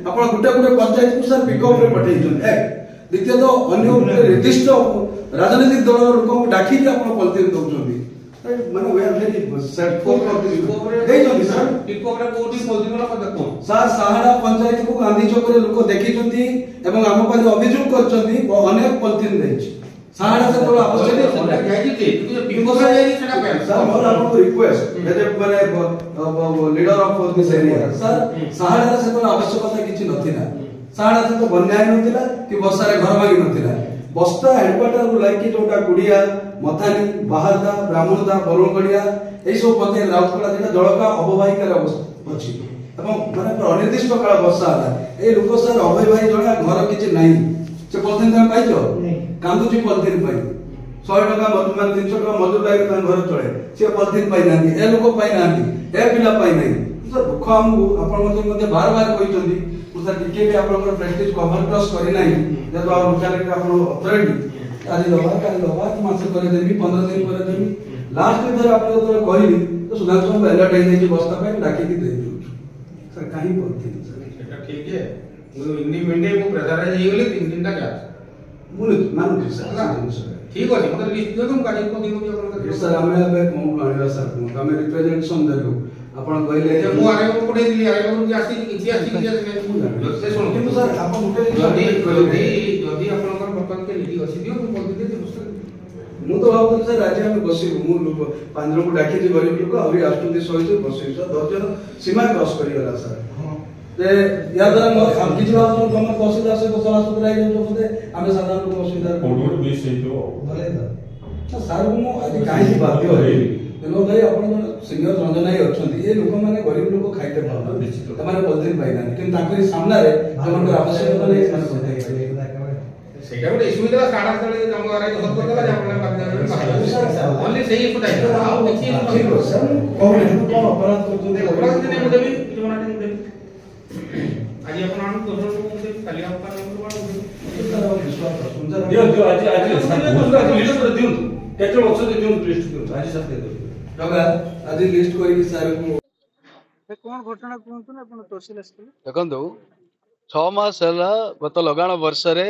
ଆପଣ गोटे गोटे पंचायत को सर पिकअप रे पठेइछन एक द्वितीय तो अन्य निर्दिष्ट राजनीतिक दल लोक को डाकी आपण पॉलिथिन दउछन माने we are very set for देइछन सर पिकअप रे कोठी पॉलिथिन वाला देखो सर साहाड़ा पंचायत को गांधी चौक रे लोक देखिछंती एवं हम पर अभियोग करछंती अनेक पॉलिथिन देइछ साहाड़ा से तो आवश्यक है जाईती पिकअप रे जाई सेटा पे सर मोर आपको रिक्वेस्ट एज माने leader of this area sir साहाड़ा से तो आवश्यकता किछि नथिला साहाड़ा से तो बन्या नथिला कि वर्षा रे घर भागी नथिला बस्ता हेडक्वार्टर को लाइक जोटा गुड़िया मथानी बाहरदा ब्राह्मणदा बरुणगड़िया ए सब पंचायत राउतकला जेटा जलका अववाहिकार अछि एवं माने अनिर्दिष्ट काल वर्षा होला ए लोक सर अभय भाई जणा घर किछि नाही से पॉलिथिन का पाइछो कांदुची पॉलिथिन पाइ 100 टका मतलब 300 टका मजूर लागे तन घर चले से पॉलिथिन पाइ नांती ए लोक पाइ नांती ए पिला पाइ नाही सर दुख हमहु आपण मते बार बार कहिसंती सर टिके भी आपन प्रेस्टीज कवर क्रॉस करि नाही जब आप लोकालिटी आपन अथॉरिटी आज दवा काल दवा मास करे देबी 15 दिन करे देबी लास्ट इधर आप तो कहली तो सुधांशु को अलर्ट आइ नहीं बस्ता पे डाकी के दे दू सर काहे बोलते सर सेटा ठीक है मु इन्नी मिंडे मु प्रचार हे गेले 3 दिन का मु मानु सर ठीक अछि मतलब लिस्ट दे तुम काडी को दिन को सर हमें अब मौका आनिबा सर हमें रिप्रेजेंटेशन देलु आपण कहले मु आगे को पढे दिली आगे को आसी से सुन किंतु सर आपण उठे जदी आपनकर बर्तन के लिडी अछि दियो मु बोल दे मु तो भाबु सर राज्य में बसिबु मु लोक पांजर को डाकी जे गरीब लोक और आस्तुति सहित बसिबु सर धैर्य सीमा क्रॉस करि गला सर ते या द्वारा हम किछि बात तो हम तहसीलदार से सलाह सुतराई जो बोलते हमें साधारण लोक असुविधा कोड मिस हे जो भले था सर मु आज काहे बाध्य हे तेनो भाई आपण सिनियर रंजनाई अछंती ए लोक माने गरीब लोक खाइते पाउना निश्चित तमारे पॉलिथिन पाइना किंतु ताकरी सामना रे हमर आवश्यकता नै माने पहुंचाई सेटा गोटे इश्यू देला साडा तळे जंग कराय हत करला जे आपण बात ओनली सही फुटाई आ देखि ठीक हो सर कोन अपराध करते अपराध ने मुदे भी जोना ने मुदे आज आपण तो मुदे काली आपण नंबर विश्वास सुंदर दियो दियो आज दूसरा लिस्ट कर दियो केते वर्ष दे दियो लिस्ट कर आज साथ दे टका आज लिस्ट कोई सर को कोन घटना कोन ना आपण तहसील असले देखंतु 6 मास हला गत लगाण वर्ष रे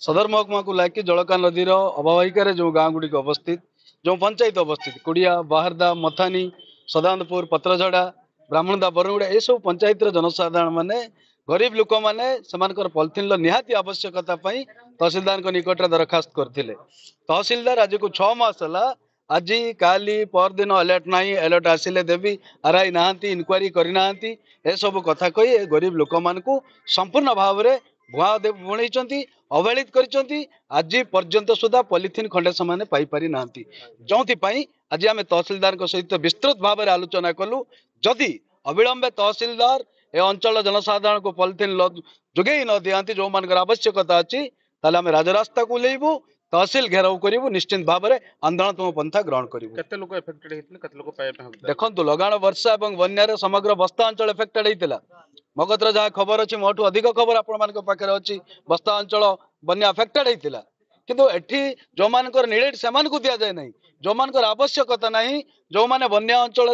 सदर महकमा को लागी जलका नदीर अववाहिकार जो गाँ गुड़ी अवस्थित जो पंचायत अवस्थित कुड़िया बाहरदा मथानी सदानंदपुर पत्रझड़ा ब्राह्मणदा बरुणगुड़ा ये सब पंचायत जनसाधारण माने गरीब लोक माने समानकर पॉलिथिन निहाती आवश्यकता तहसीलदार निकट में दरखास्त करथिले तहसीलदार आज को 6 मास हला आज काली पर दिन अलर्ट ना अलर्ट आसिले देवी आरआई नहांती इनक्वारी करना ए सब कथा कही गरीब लोक मान संपूर्ण भाव में भुआ बुणई अवहेलित कर आज पर्यंत सुधा पॉलिथिन खंडे से पाई ना जो आज आम तहसीलदार सहित विस्तृत भाव में आलोचना कलु जदि अविलंबे तहसीलदार ए अंचल जनसाधारण को पॉलिथिन जोगे न दिखाती जो मान आवश्यकता अच्छी ताले आम राजरास्ता को लेबू तहसील घेराव करूँ निश्चित भाव में आंदोलनात्मक पंथा ग्रहण करूँ देखो लगाण वर्षा और बन्या समग्र बस्ता अंचल एफेक्टेड होता मगधर जहाँ खबर अच्छी मोठू अधिक खबर आपे अच्छी बस्ता अंचल बन्या एफेक्टेड होता किंतु एठी जो मानकर नीडेड से दि जाए ना जो मानकर आवश्यकता ना जो मैंने बन्या अंचल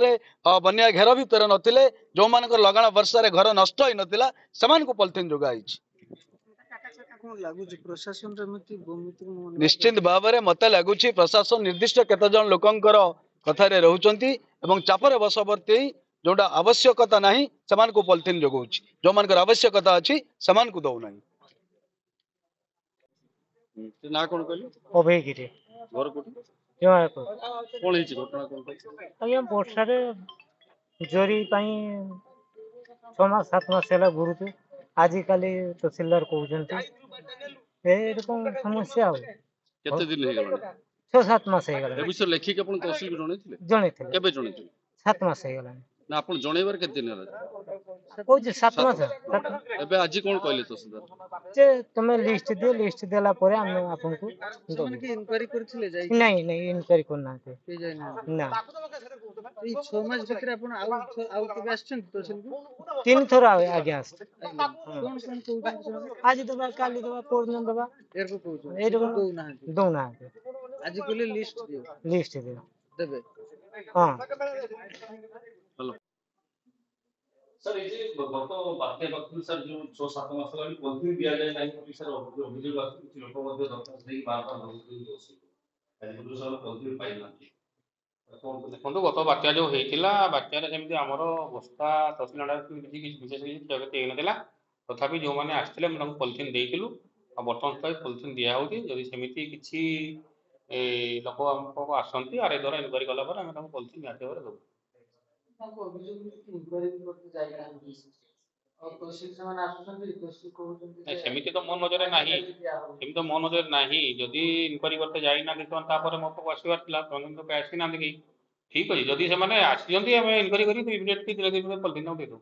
बन्या घेर भितर नथिले जो मानकर लगाण वर्षा घर नष्ट हो नाला से पॉलिथिन जोगाई निश्चित भाव में मत लगुच प्रशासन निर्दिष्ट केते जन लोकंकर कथारे रहउचंती एवं चापर बसवर्ती जोटा आवश्यकता नहीं समान को पॉलिथिन जोगाउछि जो मानकर आवश्यकता अछि समान को दउ नहीं ना कोन कहली अभय गिरी घर कोठी केवा को कोन हिची घटना कोन अया वर्षा रे जोरी पई 6 मास 7 मास होला गुरुतु आजि काली तहसीलदार कहउचंती एरकम समस्या हो केते दिन हे गेला 6-7 मास हे गेला ए विषय लेखि के अपन तहसील को जणैथिले जणैथिले केबे जणैथिले 7 मास हे गेला ना अपन जणैबार केते दिन होला कहू जे 7 मास एबे आज कोन कहले तहसीलदार जे तमे लिस्ट देला परे हम आपन को तुमने की इंक्वायरी करथिले जाई नहीं इंक्वायरी करना है के जाई ना ई 6 मास भीतर अपन आउ के आछन तहसील को 3 थोर आगे आस कोन कहू आज दबा काली दबा पोरन दबा एर को कहू ए दो ना आज कोले लिस्ट दियो देबे हां हेलो सर ये गत बात्या वक्त सर जो 6-7 मास हेलाଣି ପଲିଥିନ୍ ଦିଆଯାଏ ନାହିଁ ବୋଲି ସାର୍ ଅଭିଯୋଗ ଆସୁଛି କିଛି ଲୋକ ମଧ୍ୟ ଦରଖାସ୍ତ ଦେଇକି ବାରମ୍ବାର ରହୁଛନ୍ତି ଦୋଷୀ ଆଜି ପର୍ଯ୍ୟନ୍ତ ସାର୍ ପଲିଥିନ୍ ପାଇନାହାନ୍ତି। ଦେଖନ୍ତୁ ଗତ ବାତ୍ୟା ଯୋଉ ହେଇଥିଲା ବାତ୍ୟାରେ ସେମିତି ଆମର ବସ୍ତା ତହସିଲ କିଛି ବିଶେଷ କିଛି କ୍ଷୟକ୍ଷତି ହେଇନଥିଲା ତଥାପି ଯୋଉମାନେ ଆସିଥିଲେ ଆମେ ତାଙ୍କୁ ପଲିଥିନ୍ ଦେଇଥିଲୁ ଆଉ ବର୍ତ୍ତମାନ ସୁଦ୍ଧା ପଲିଥିନ୍ ଦିଆହେଉଛି ଯଦି ସେମିତି କିଛି ଲୋକ ଆମ ପାଖକୁ ଆସନ୍ତି ଆର ଦ୍ୱାରା ଇନକ୍ୱାରି କଲା ପରେ ଆମେ ତାଙ୍କୁ ପଲିଥିନ୍ ନିହାତି ଭାବରେ ଦେବୁ। ତାଙ୍କୁ ଅଭିଯୋଗ ଇନକ୍ୱାରି କରତେ ଯାଇନାହାନ୍ତି ଆଉ ତହସିଲ ସେମାନେ ଆସୁଛନ୍ତି ତହସିଲ କହୁଛନ୍ତି ନାଇଁ ସେମିତି ତ ମୋ ନଜରରେ ନାହିଁ ସେମିତି ତ ମୋ ନଜରରେ ନାହିଁ ଯଦି ଇନକ୍ୱାରି କରତେ ଯାଇନାହାନ୍ତି ସେମାନେ ତାପରେ ମୋ ପାଖକୁ ଆସିବାର ଥିଲା ସେମାନେ ତ ଆସିନାହାନ୍ତି କେହି ଠିକ୍ ଅଛି ଯଦି ସେମାନେ ଆସିଛନ୍ତି ଆମେ ଇନକ୍ୱାରି କରି ଇମିଡ଼ିଏଟଲି ଧୀରେ ଧୀରେ ପଲିଥିନ୍ ଦେଇଦେବୁ।